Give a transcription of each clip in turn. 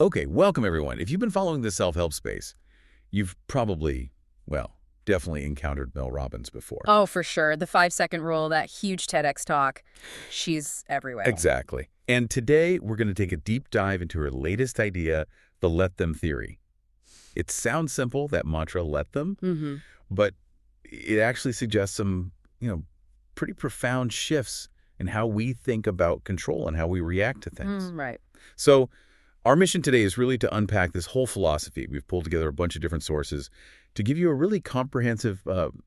Okay, welcome everyone. If you've been following the self-help space, you've probably, well, definitely encountered Mel Robbins before. Oh, for sure. The 5-second rule, that huge TEDx talk, she's everywhere. Exactly. And today we're going to take a deep dive into her latest idea, the let them theory. It sounds simple, that mantra, let them, but it actually suggests some, pretty profound shifts in how we think about control and how we react to things. Right. So our mission today is really to unpack this whole philosophy. We've pulled together a bunch of different sources to give you a really comprehensive,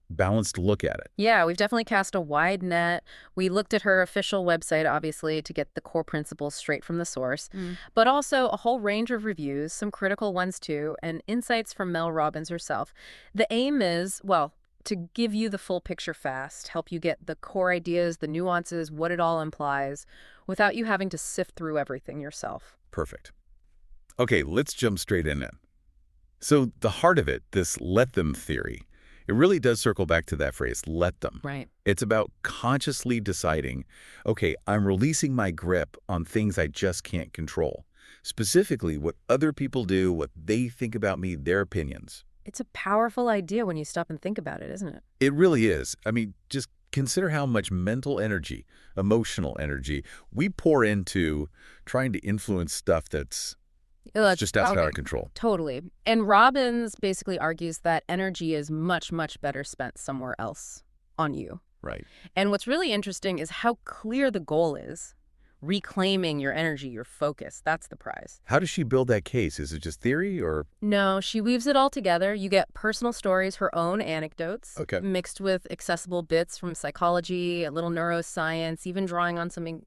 balanced look at it. Yeah, we've definitely cast a wide net. We looked at her official website, obviously, to get the core principles straight from the source, but also a whole range of reviews, some critical ones too, and insights from Mel Robbins herself. The aim is, well, to give you the full picture fast, help you get the core ideas, the nuances, what it all implies, without you having to sift through everything yourself. Perfect. Okay, let's jump straight in then. So the heart of it, this let them theory, it really does circle back to that phrase, let them. Right. It's about consciously deciding, okay, I'm releasing my grip on things I just can't control. Specifically, what other people do, what they think about me, their opinions. It's a powerful idea when you stop and think about it, isn't it? It really is. I mean, just consider how much mental energy, emotional energy, we pour into trying to influence stuff that's just outside our control. Totally. And Robbins basically argues that energy is much, much better spent somewhere else on you. Right. And what's really interesting is how clear the goal is. Reclaiming your energy, your focus, that's the prize. How does she build that case? Is it just theory or? No, she weaves it all together. You get personal stories, her own anecdotes, mixed with accessible bits from psychology, a little neuroscience, even drawing on some,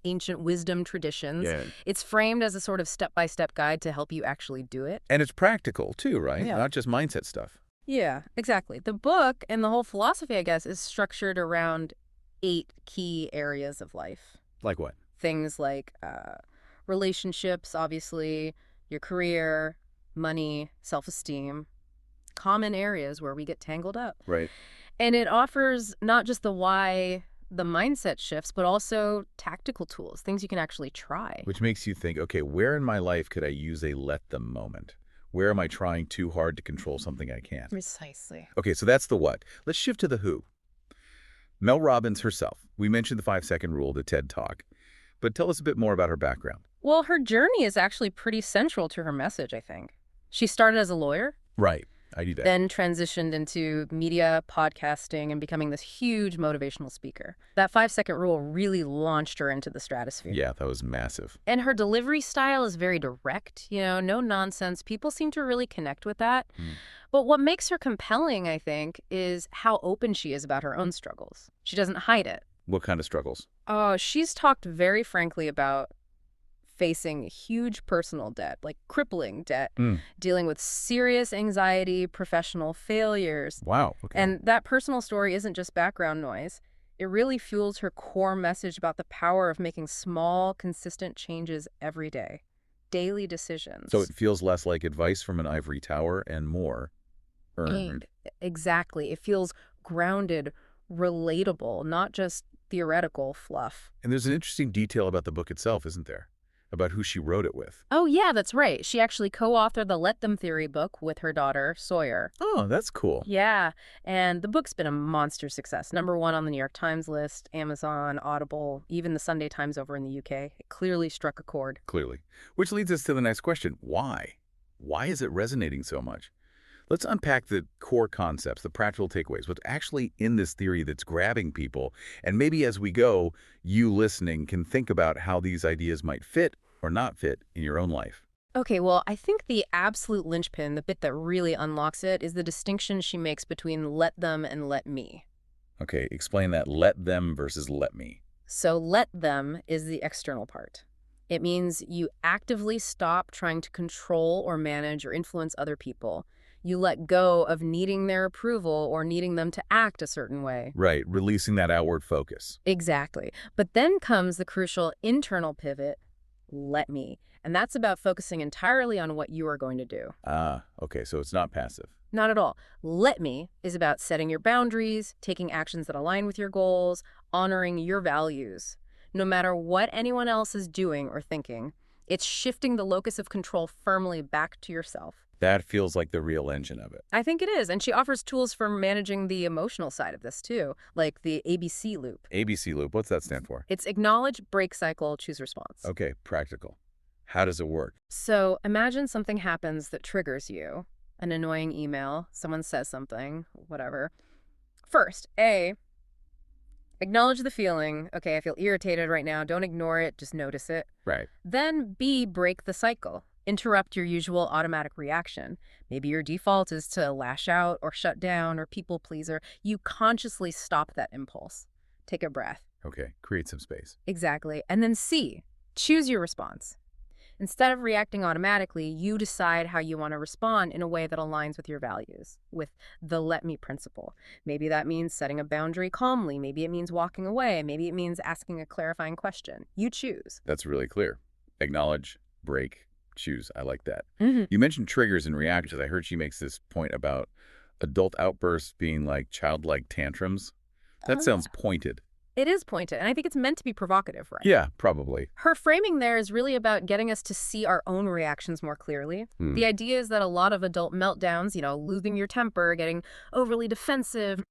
ancient wisdom traditions. Yeah. It's framed as a sort of step-by-step guide to help you actually do it. And it's practical too, right? Yeah. Not just mindset stuff. Yeah, exactly. The book and the whole philosophy, I guess, is structured around 8 key areas of life. Like what? Things like relationships, obviously, your career, money, self-esteem, common areas where we get tangled up. Right. And it offers not just the why, the mindset shifts, but also tactical tools, things you can actually try. Which makes you think, okay, where in my life could I use a let them moment? Where am I trying too hard to control something I can't? Precisely. Okay, so that's the what. Let's shift to the who. Mel Robbins herself. We mentioned the 5-second rule, the TED Talk. But tell us a bit more about her background. Well, her journey is actually pretty central to her message, I think. She started as a lawyer. Right. I do that. Then transitioned into media, podcasting, and becoming this huge motivational speaker. That 5-second rule really launched her into the stratosphere. Yeah, that was massive. And her delivery style is very direct, no nonsense. People seem to really connect with that. But what makes her compelling, I think, is how open she is about her own struggles. She doesn't hide it. What kind of struggles? Oh, she's talked very frankly about facing huge personal debt, like crippling debt, dealing with serious anxiety, professional failures. Wow. Okay. And that personal story isn't just background noise. It really fuels her core message about the power of making small, consistent changes every day, daily decisions. So it feels less like advice from an ivory tower and more earned. Exactly. It feels grounded, relatable, not just theoretical fluff. And there's an interesting detail about the book itself, isn't there? About who she wrote it with. Oh, yeah, that's right. She actually co-authored the Let Them Theory book with her daughter, Sawyer. Oh, that's cool. Yeah, and the book's been a monster success. #1 on the New York Times list, Amazon, Audible, even the Sunday Times over in the UK. It clearly struck a chord. Clearly. Which leads us to the next question. Why? Why is it resonating so much? Let's unpack the core concepts, the practical takeaways, what's actually in this theory that's grabbing people. And maybe as we go, you listening can think about how these ideas might fit or not fit in your own life. Okay, well, I think the absolute linchpin, the bit that really unlocks it, is the distinction she makes between let them and let me. Okay, explain that let them versus let me. So let them is the external part. It means you actively stop trying to control or manage or influence other people. You let go of needing their approval or needing them to act a certain way. Right, releasing that outward focus. Exactly. But then comes the crucial internal pivot, let me. And that's about focusing entirely on what you are going to do. Ah, okay, so it's not passive. Not at all. Let me is about setting your boundaries, taking actions that align with your goals, honoring your values. No matter what anyone else is doing or thinking, It's shifting the locus of control firmly back to yourself. That feels like the real engine of it. I think it is, and she offers tools for managing the emotional side of this too, like the ABC loop. ABC loop, what's that stand for? It's acknowledge, break cycle, choose response. Okay, practical. How does it work? So imagine something happens that triggers you. An annoying email, someone says something, whatever. First, A, acknowledge the feeling. Okay, I feel irritated right now. Don't ignore it, just notice it. Right. Then B, break the cycle. Interrupt your usual automatic reaction. Maybe your default is to lash out or shut down or people pleaser. You consciously stop that impulse. Take a breath. Okay, create some space. Exactly. And then C, choose your response. Instead of reacting automatically, you decide how you want to respond in a way that aligns with your values, with the let me principle. Maybe that means setting a boundary calmly. Maybe it means walking away. Maybe it means asking a clarifying question. You choose. That's really clear. Acknowledge, break, choose. I like that. Mm-hmm. You mentioned triggers and reactions. I heard she makes this point about adult outbursts being like childlike tantrums. That sounds pointed. It is pointed, and I think it's meant to be provocative, right? Yeah, probably. Her framing there is really about getting us to see our own reactions more clearly. The idea is that a lot of adult meltdowns, losing your temper, getting overly defensive,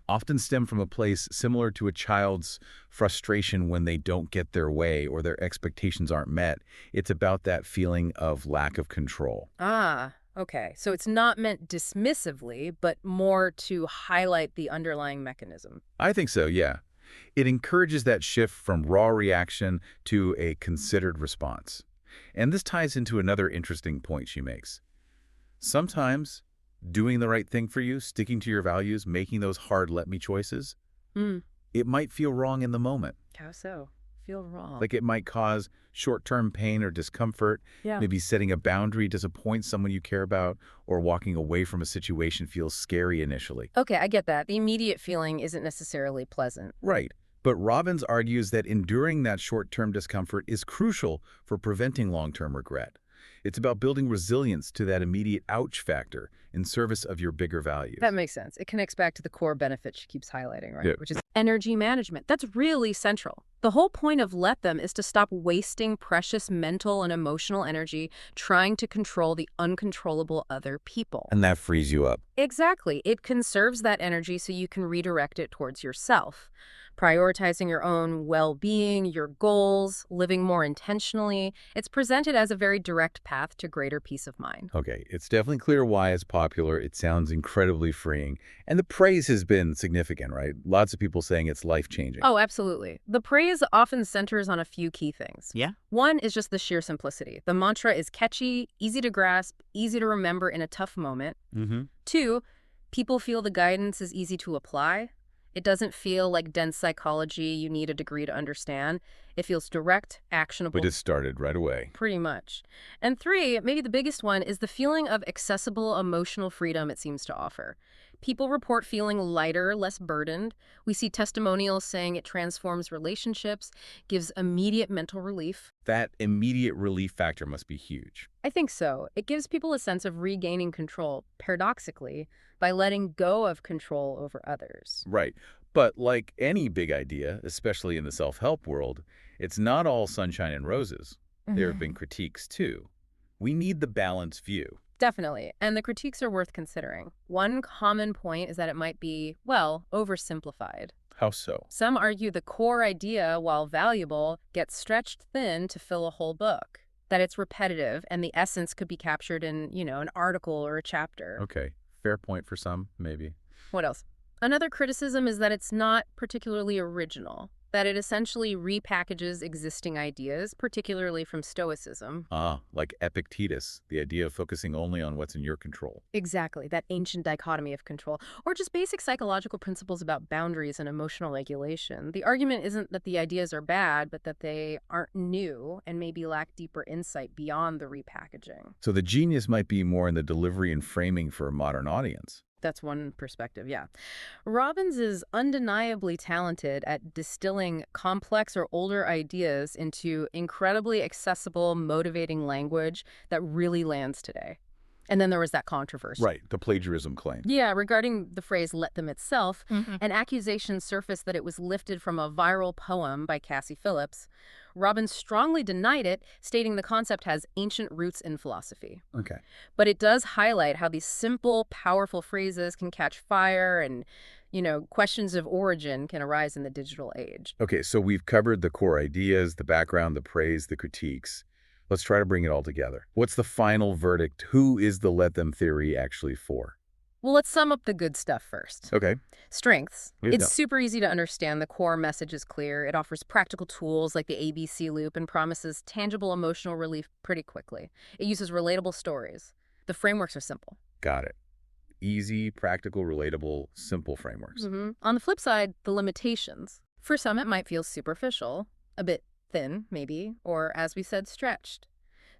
Often stem from a place similar to a child's frustration when they don't get their way or their expectations aren't met. It's about that feeling of lack of control. Okay, so it's not meant dismissively, but more to highlight the underlying mechanism. I think so, yeah. It encourages that shift from raw reaction to a considered response. And this ties into another interesting point she makes. Sometimes doing the right thing for you, sticking to your values, making those hard let me choices, it might feel wrong in the moment. How so? Feel wrong. Like it might cause short-term pain or discomfort. Yeah. Maybe setting a boundary disappoints someone you care about, or walking away from a situation feels scary initially. Okay, I get that. The immediate feeling isn't necessarily pleasant. Right. But Robbins argues that enduring that short-term discomfort is crucial for preventing long-term regret. It's about building resilience to that immediate ouch factor in service of your bigger values. That makes sense. It connects back to the core benefit she keeps highlighting, right? Yeah. Which is energy management. That's really central. The whole point of Let Them is to stop wasting precious mental and emotional energy trying to control the uncontrollable other people. And that frees you up. Exactly. It conserves that energy so you can redirect it towards yourself. Prioritizing your own well-being, your goals, living more intentionally. It's presented as a very direct path to greater peace of mind. Okay, it's definitely clear why it's popular. It sounds incredibly freeing. And the praise has been significant, right? Lots of people saying it's life-changing. Oh, absolutely. The praise often centers on a few key things. Yeah? One is just the sheer simplicity. The mantra is catchy, easy to grasp, easy to remember in a tough moment. Two, people feel the guidance is easy to apply. It doesn't feel like dense psychology you need a degree to understand. It feels direct, actionable. We just started right away. Pretty much. And three, maybe the biggest one, is the feeling of accessible emotional freedom it seems to offer. People report feeling lighter, less burdened. We see testimonials saying it transforms relationships, gives immediate mental relief. That immediate relief factor must be huge. I think so. It gives people a sense of regaining control, paradoxically, by letting go of control over others. Right. But like any big idea, especially in the self-help world, it's not all sunshine and roses. There have been critiques, too. We need the balanced view. Definitely. And the critiques are worth considering. One common point is that it might be, well, oversimplified. How so? Some argue the core idea, while valuable, gets stretched thin to fill a whole book. That it's repetitive and the essence could be captured in, an article or a chapter. Okay. Fair point for some, maybe. What else? Another criticism is that it's not particularly original, that it essentially repackages existing ideas, particularly from Stoicism. Like Epictetus, the idea of focusing only on what's in your control. Exactly, that ancient dichotomy of control, or just basic psychological principles about boundaries and emotional regulation. The argument isn't that the ideas are bad, but that they aren't new and maybe lack deeper insight beyond the repackaging. So the genius might be more in the delivery and framing for a modern audience. That's one perspective, yeah. Robbins is undeniably talented at distilling complex or older ideas into incredibly accessible, motivating language that really lands today. And then there was that controversy. Right, the plagiarism claim. Yeah, regarding the phrase "let them" itself, an accusation surfaced that it was lifted from a viral poem by Cassie Phillips. Robbins strongly denied it, stating the concept has ancient roots in philosophy. Okay. But it does highlight how these simple, powerful phrases can catch fire and, questions of origin can arise in the digital age. Okay, so we've covered the core ideas, the background, the praise, the critiques. Let's try to bring it all together. What's the final verdict? Who is the let them theory actually for? Well, let's sum up the good stuff first. Okay. Strengths. Yeah. It's super easy to understand. The core message is clear. It offers practical tools like the ABC loop and promises tangible emotional relief pretty quickly. It uses relatable stories. The frameworks are simple. Got it. Easy, practical, relatable, simple frameworks. On the flip side, the limitations. For some, it might feel superficial, a bit thin, maybe, or, as we said, stretched.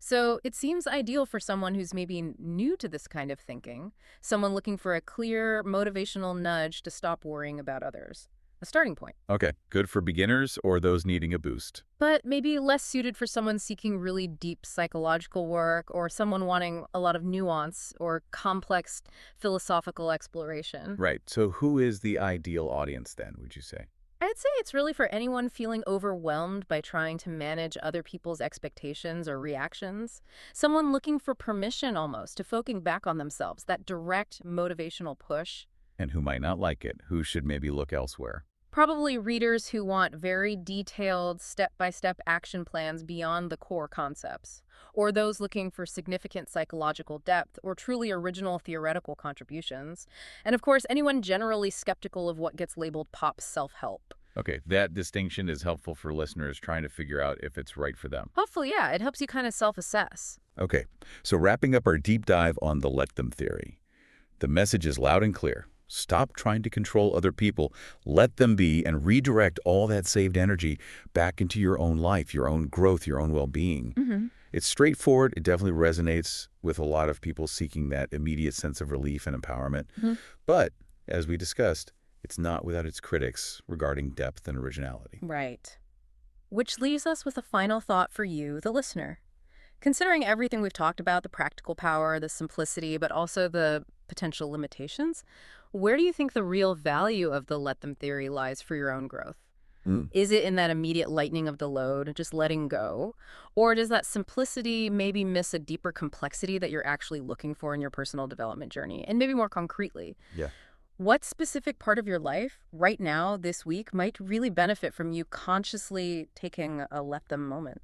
So it seems ideal for someone who's maybe new to this kind of thinking, someone looking for a clear, motivational nudge to stop worrying about others. A starting point. Okay, good for beginners or those needing a boost. But maybe less suited for someone seeking really deep psychological work or someone wanting a lot of nuance or complex philosophical exploration. Right, so who is the ideal audience then, would you say? I'd say it's really for anyone feeling overwhelmed by trying to manage other people's expectations or reactions. Someone looking for permission almost to focus back on themselves, that direct motivational push. And who might not like it, who should maybe look elsewhere. Probably readers who want very detailed, step-by-step action plans beyond the core concepts, or those looking for significant psychological depth or truly original theoretical contributions. And of course, anyone generally skeptical of what gets labeled pop self-help. Okay, that distinction is helpful for listeners trying to figure out if it's right for them. Hopefully, yeah, it helps you kind of self-assess. Okay, so wrapping up our deep dive on the let them theory. The message is loud and clear. Stop trying to control other people. Let them be and redirect all that saved energy back into your own life, your own growth, your own well-being. It's straightforward. It definitely resonates with a lot of people seeking that immediate sense of relief and empowerment. But, as we discussed, it's not without its critics regarding depth and originality. Right. Which leaves us with a final thought for you, the listener. Considering everything we've talked about, the practical power, the simplicity, but also the potential limitations, where do you think the real value of the let them theory lies for your own growth? Is it in that immediate lightening of the load, just letting go? Or does that simplicity maybe miss a deeper complexity that you're actually looking for in your personal development journey? And maybe more concretely, Yeah. what specific part of your life right now, this week, might really benefit from you consciously taking a let them moment?